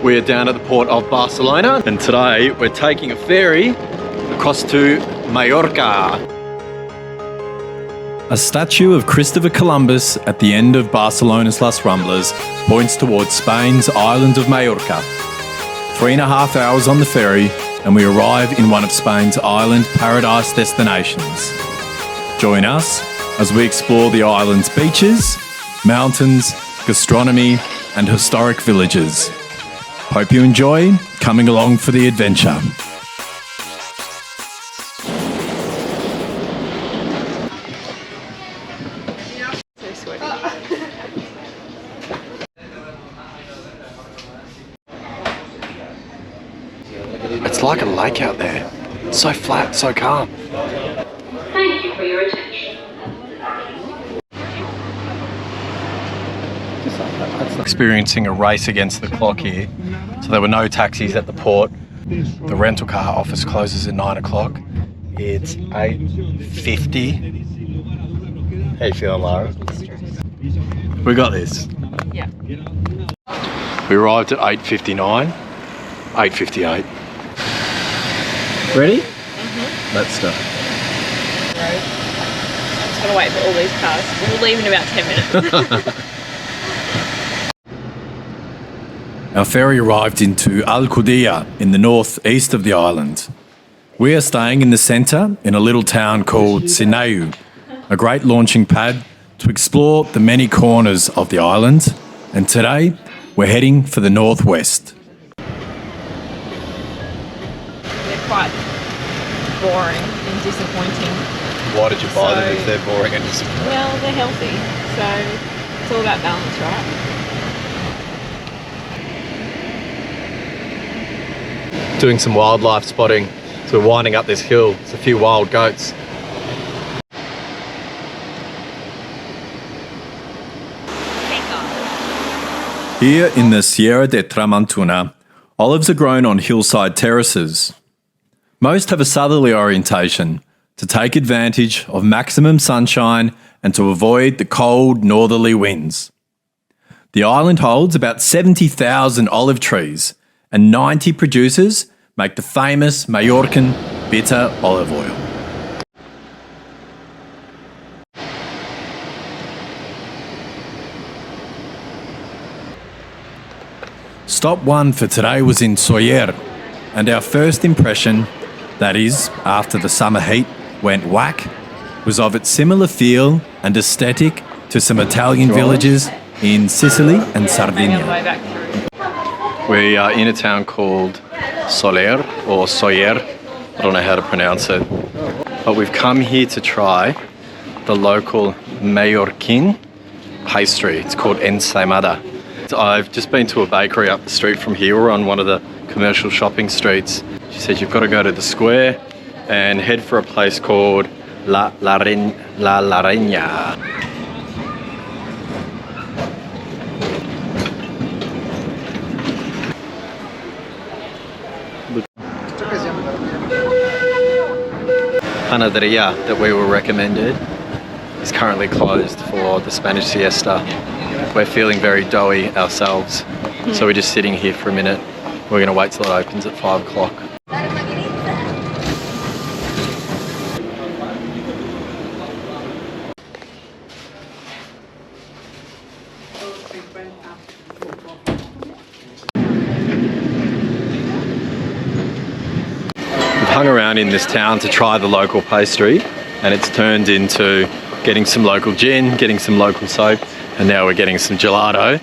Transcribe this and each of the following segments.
We're down at the port of Barcelona, and today we're taking a ferry across to Mallorca. A statue of Christopher Columbus at the end of Barcelona's Las Ramblas points towards Spain's island of Mallorca. 3.5 hours on the ferry, and we arrive in one of Spain's island paradise destinations. Join us as we explore the island's beaches, mountains, gastronomy, and historic villages. Hope you enjoy coming along for the adventure. It's like a lake out there. It's so flat, so calm. Thank you for your attention. Experiencing a race against the clock here. So there were no taxis at the port. The rental car office closes at 9 o'clock. It's 8:50. How you feeling, Lara? We got this. Yeah. We arrived at 8:59. 8:58. Ready? Mm-hmm. Let's start. I'm just gonna wait for all these cars. We'll leave in about 10 minutes. Our ferry arrived into Alcudia in the northeast of the island. We are staying in the centre in a little town called Sineu, a great launching pad to explore the many corners of the island, and today we're heading for the northwest. They're quite boring and disappointing. Why did you buy them if they're boring and disappointing? Well, they're healthy, so it's all about balance, right? Doing some wildlife spotting. So we're winding up this hill. There's a few wild goats. Here in the Sierra de Tramontana, olives are grown on hillside terraces. Most have a southerly orientation to take advantage of maximum sunshine and to avoid the cold northerly winds. The island holds about 70,000 olive trees, and 90 producers make the famous Mallorcan bitter olive oil. Stop one for today was in Sóller, and our first impression, that is, after the summer heat went whack, was of its similar feel and aesthetic to some Italian villages in Sicily and Sardinia. We are in a town called Sóller or Sóller, I don't know how to pronounce it, but we've come here to try the local Mallorquin pastry. It's called ensaimada. I've just been to a bakery up the street from here. We're on one of the commercial shopping streets. She said you've got to go to the square and head for a place called La Reina. Panaderia that we were recommended is currently closed for the Spanish siesta. We're feeling very doughy ourselves, so we're just sitting here for a minute. We're going to wait till it opens at 5 o'clock. Hung around in this town to try the local pastry, and it's turned into getting some local gin, getting some local soap, and now we're getting some gelato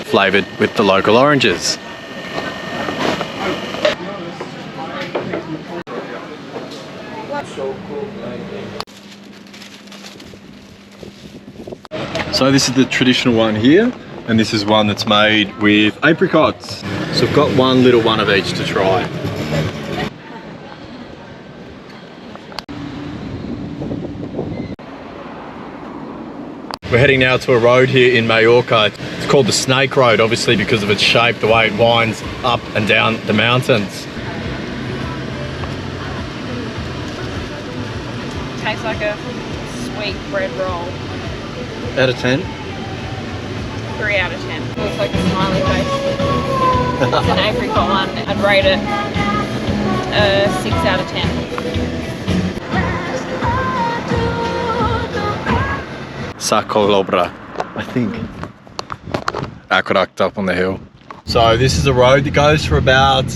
flavoured with the local oranges. So this is the traditional one here, and this is one that's made with apricots. So I've got one little one of each to try. We're heading now to a road here in Mallorca. It's called the Snake Road, obviously because of its shape, the way it winds up and down the mountains. Tastes like a sweet bread roll. Out of 10? 3 out of 10. Looks like a smiley face. an apricot one. I'd rate it 6 out of 10. Sa Calobra, I think. Aqueduct up on the hill. So this is a road that goes for about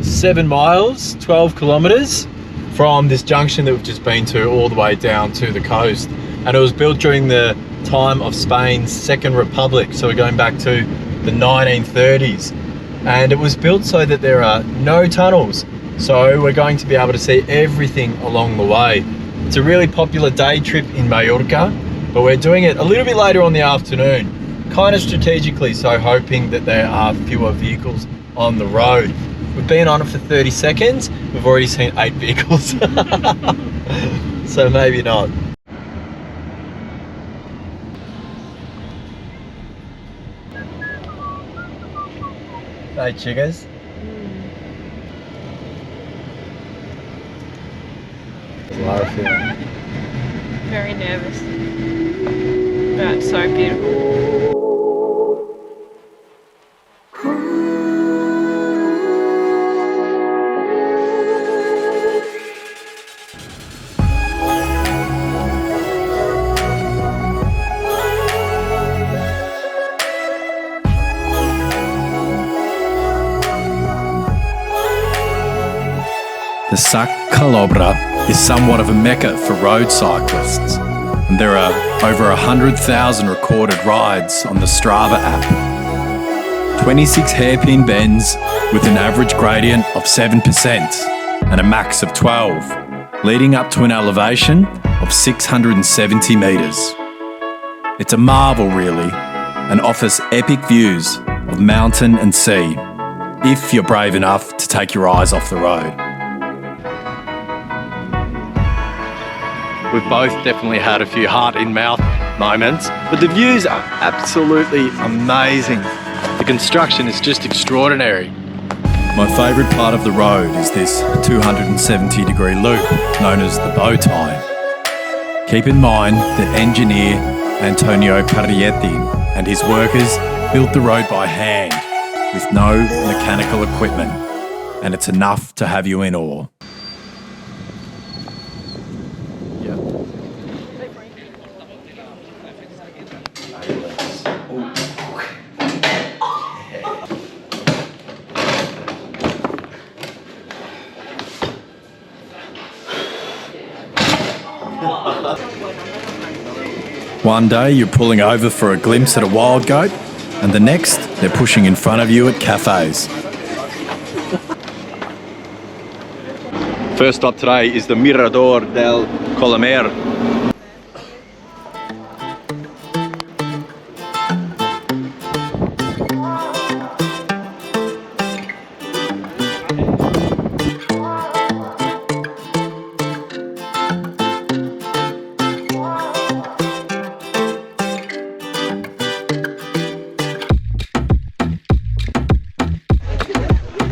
7 miles, 12 kilometers from this junction that we've just been to all the way down to the coast. And it was built during the time of Spain's Second Republic. So we're going back to the 1930s. And it was built so that there are no tunnels. So we're going to be able to see everything along the way. It's a really popular day trip in Mallorca, but we're doing it a little bit later on the afternoon, kind of strategically, so hoping that there are fewer vehicles on the road. We've been on it for 30 seconds. We've already seen 8 vehicles. So maybe not. Hey, chiggers. There's a lot of feeling. Very nervous. But it's so beautiful. The Sa Calobra is somewhat of a mecca for road cyclists, and there are over 100,000 recorded rides on the Strava app. 26 hairpin bends with an average gradient of 7% and a max of 12, leading up to an elevation of 670 metres. It's a marvel really, and offers epic views of mountain and sea, if you're brave enough to take your eyes off the road. We've both definitely had a few heart-in-mouth moments, but the views are absolutely amazing. The construction is just extraordinary. My favourite part of the road is this 270-degree loop known as the bow tie. Keep in mind that engineer Antonio Parietti and his workers built the road by hand with no mechanical equipment, and it's enough to have you in awe. One day you're pulling over for a glimpse at a wild goat, and the next they're pushing in front of you at cafes. First stop today is the Mirador del Colomer.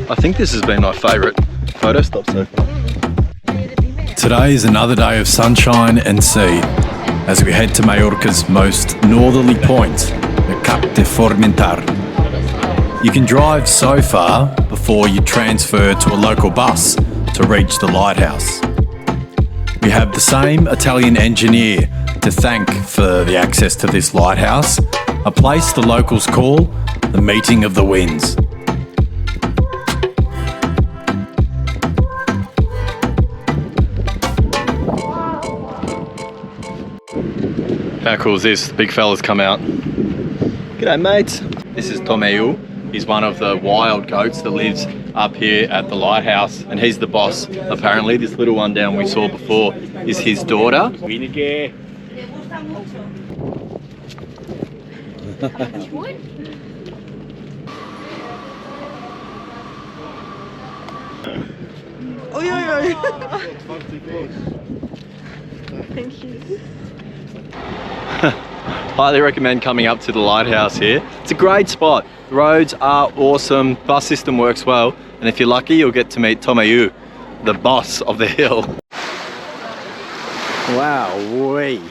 I think this has been my favourite photo stop so far. Today is another day of sunshine and sea as we head to Mallorca's most northerly point, the Cap de Formentar. You can drive so far before you transfer to a local bus to reach the lighthouse. We have the same Italian engineer to thank for the access to this lighthouse, a place the locals call the Meeting of the Winds. How cool is this? The big fella's come out. G'day mates. This is Tomeu. He's one of the wild goats that lives up here at the lighthouse, and he's the boss. Apparently this little one down we saw before is his daughter. Thank you. Highly recommend coming up to the lighthouse here. It's a great spot. The roads are awesome, bus system works well, and if you're lucky you'll get to meet Tomeu, the boss of the hill. Wow, wee.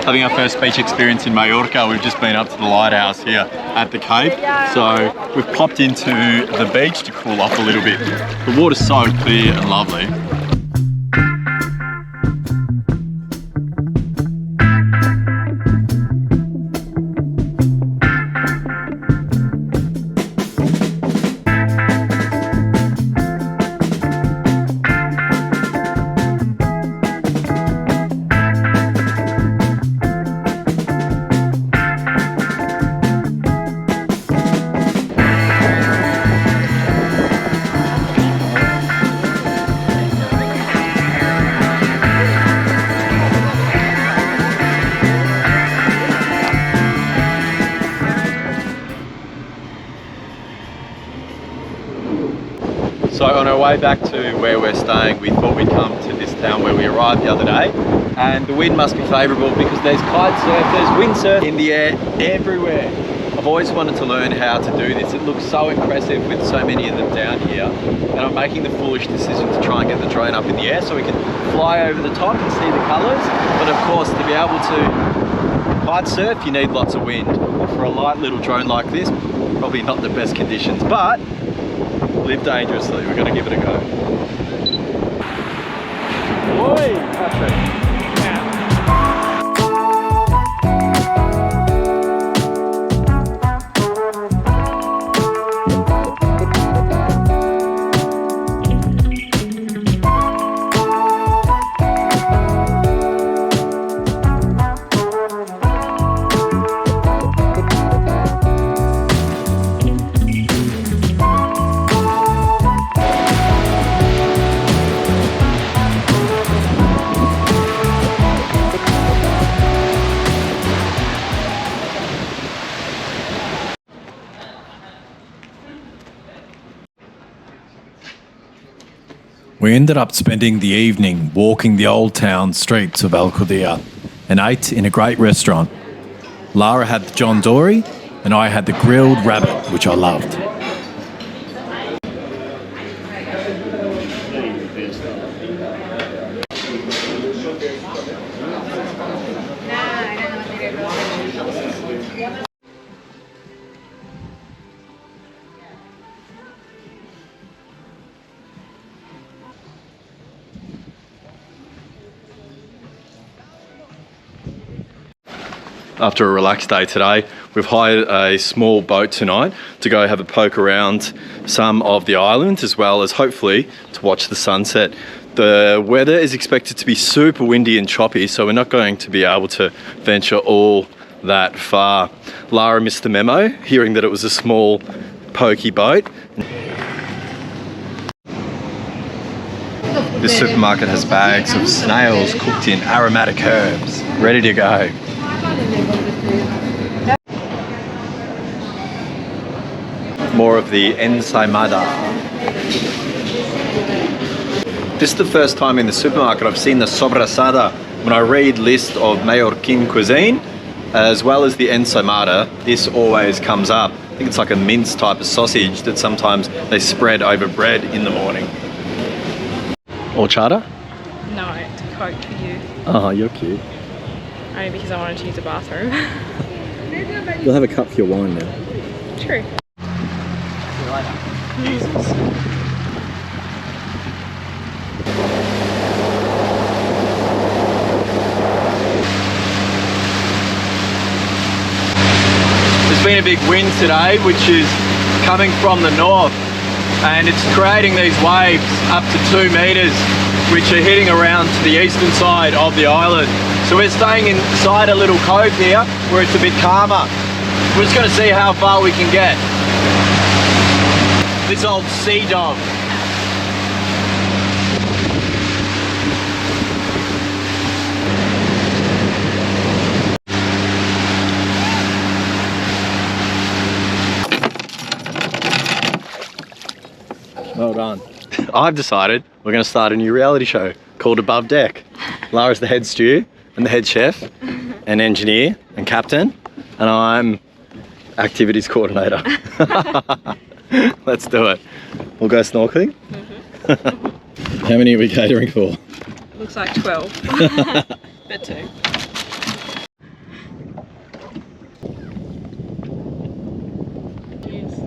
having our first beach experience in Mallorca. We've just been up to the lighthouse here at the Cape. So we've popped into the beach to cool off a little bit. The water's so clear and lovely. So on our way back to where we're staying, we thought we'd come to this town where we arrived the other day, and the wind must be favourable because there's kite surfers, windsurf in the air everywhere. I've always wanted to learn how to do this. It looks so impressive with so many of them down here, and I'm making the foolish decision to try and get the drone up in the air so we can fly over the top and see the colours. But of course, to be able to kite surf, you need lots of wind. For a light little drone like this, probably not the best conditions, but live dangerously. We're going to give it a go. Oi, Patrick. We ended up spending the evening walking the old town streets of Alcudia and ate in a great restaurant. Lara had the John Dory and I had the grilled rabbit, which I loved. After a relaxed day today, we've hired a small boat tonight to go have a poke around some of the islands, as well as hopefully to watch the sunset. The weather is expected to be super windy and choppy, so we're not going to be able to venture all that far. Lara missed the memo, hearing that it was a small pokey boat. This supermarket has bags of snails cooked in aromatic herbs, ready to go. More of the ensaimada. This is the first time in the supermarket I've seen the sobrasada. When I read list of Mallorquin cuisine, as well as the ensaimada, this always comes up. I think it's like a mince type of sausage that sometimes they spread over bread in the morning. Horchata? No, it's a Coke for you. Oh, you're cute. Only because I wanted to use the bathroom. You'll have a cup for your wine now. True. Jesus. There's been a big wind today, which is coming from the north, and it's creating these waves up to 2 meters, which are hitting around to the eastern side of the island. So we're staying inside a little cove here where it's a bit calmer. We're just going to see how far we can get. This old sea dog. Well done. I've decided we're going to start a new reality show called Above Deck. Lara's the head stew and the head chef and engineer and captain, and I'm activities coordinator. Let's do it. We'll go snorkeling. How many are we catering for? Looks like 12. But 2.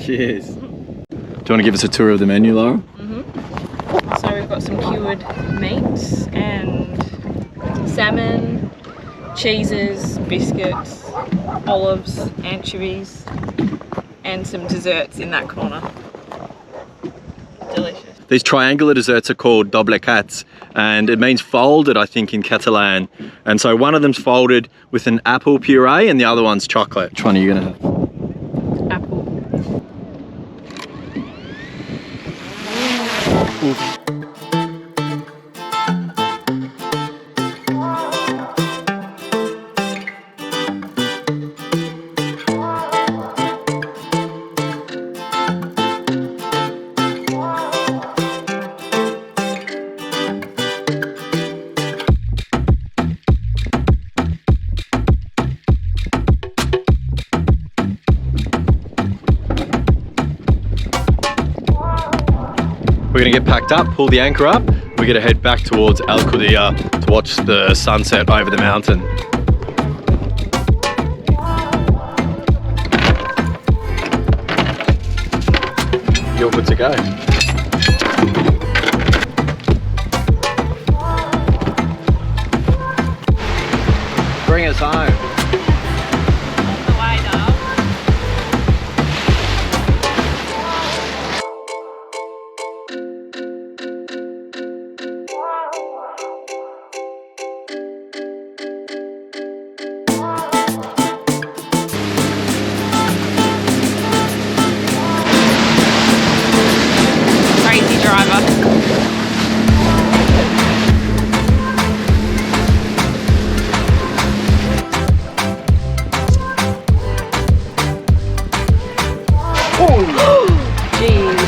Cheers. Do you want to give us a tour of the menu, Laura? So we've got some cured meats and salmon, cheeses, biscuits, olives, anchovies, and some desserts in that corner. Delicious. These triangular desserts are called doblecats, and it means folded, I think, in Catalan. And so one of them's folded with an apple puree and the other one's chocolate. Which one are you gonna have? Apple. Oof. We're gonna get packed up, pull the anchor up. We're gonna head back towards Alcudia to watch the sunset over the mountain. You're good to go. Bring us home. Crazy driver. Jeez.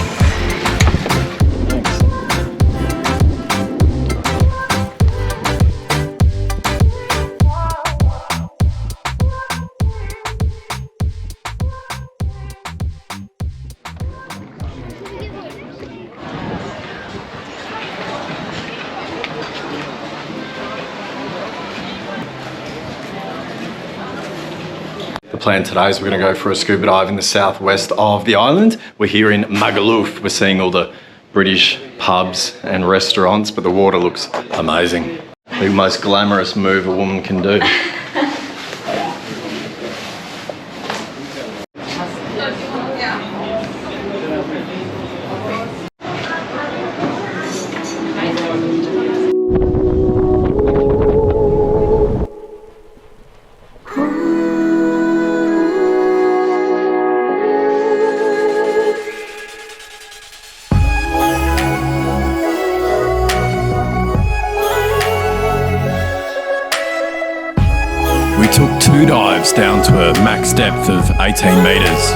The plan today is we're going to go for a scuba dive in the southwest of the island. We're here in Magaluf. We're seeing all the British pubs and restaurants, but the water looks amazing. The most glamorous move a woman can do. We took 2 dives down to a max depth of 18 metres.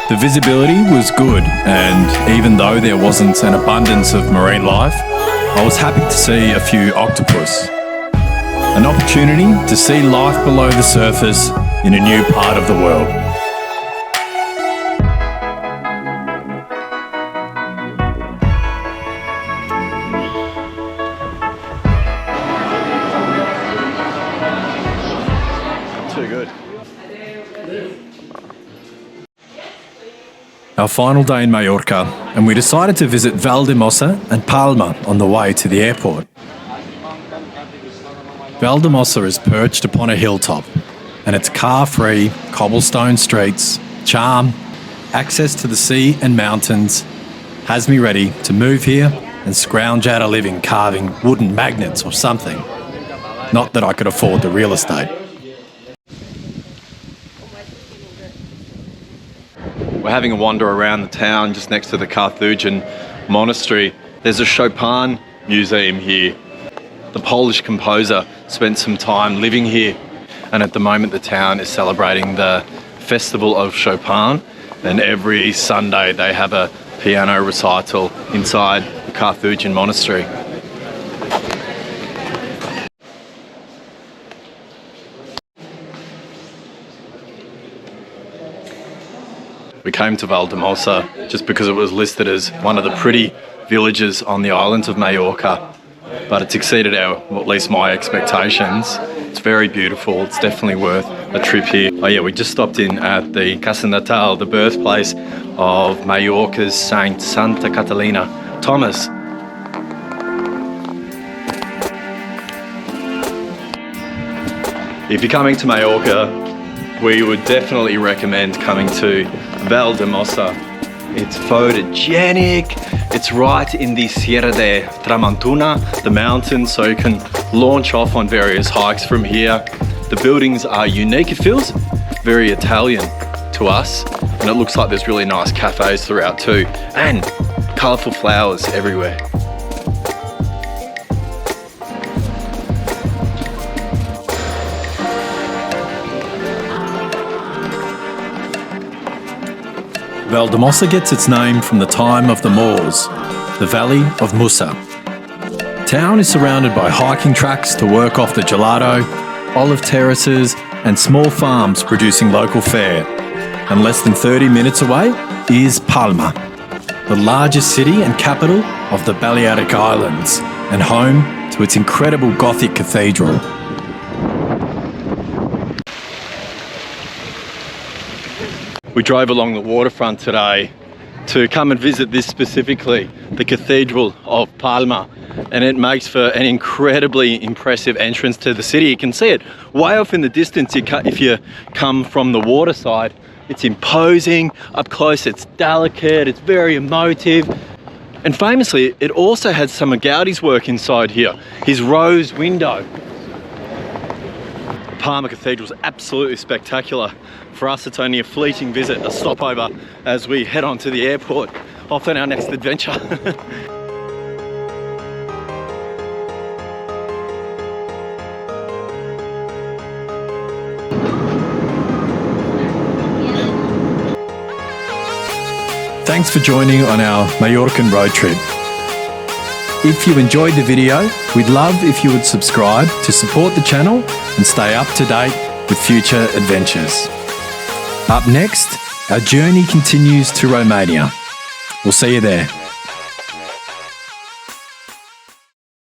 The visibility was good, and even though there wasn't an abundance of marine life, I was happy to see a few octopus. An opportunity to see life below the surface in a new part of the world. Too good. Our final day in Mallorca, and we decided to visit Valldemossa and Palma on the way to the airport. Valldemossa is perched upon a hilltop, and its car-free, cobblestone streets, charm, access to the sea and mountains has me ready to move here and scrounge out a living carving wooden magnets or something. Not that I could afford the real estate. We're having a wander around the town just next to the Carthusian monastery. There's a Chopin museum here. The Polish composer spent some time living here, and at the moment the town is celebrating the Festival of Chopin, and every Sunday they have a piano recital inside the Carthusian monastery. We came to Valdemossa just because it was listed as one of the pretty villages on the island of Mallorca, but it's exceeded our, well, at least my expectations. It's very beautiful. It's definitely worth a trip here. Oh yeah, we just stopped in at the Casa Natal, the birthplace of Mallorca's Saint Santa Catalina Thomas. If you're coming to Mallorca, we would definitely recommend coming to Valldemossa. It's photogenic. It's right in the Sierra de Tramontana, the mountains, so you can launch off on various hikes from here. The buildings are unique. It feels very Italian to us, and it looks like there's really nice cafes throughout too, and colourful flowers everywhere. Valldemossa gets its name from the time of the Moors, the Valley of Musa. Town is surrounded by hiking tracks to work off the gelato, olive terraces and small farms producing local fare. And less than 30 minutes away is Palma, the largest city and capital of the Balearic Islands and home to its incredible Gothic cathedral. We drove along the waterfront today to come and visit this specifically, the Cathedral of Palma, and it makes for an incredibly impressive entrance to the city. You can see it way off in the distance if you come from the water side. It's imposing, up close it's delicate, it's very emotive. And famously, it also has some of Gaudi's work inside here, his rose window. Palma Cathedral is absolutely spectacular. For us, it's only a fleeting visit, a stopover as we head on to the airport, off on our next adventure. Thanks for joining on our Mallorcan road trip. If you enjoyed the video, we'd love if you would subscribe to support the channel and stay up to date with future adventures. Up next, our journey continues to Romania. We'll see you there.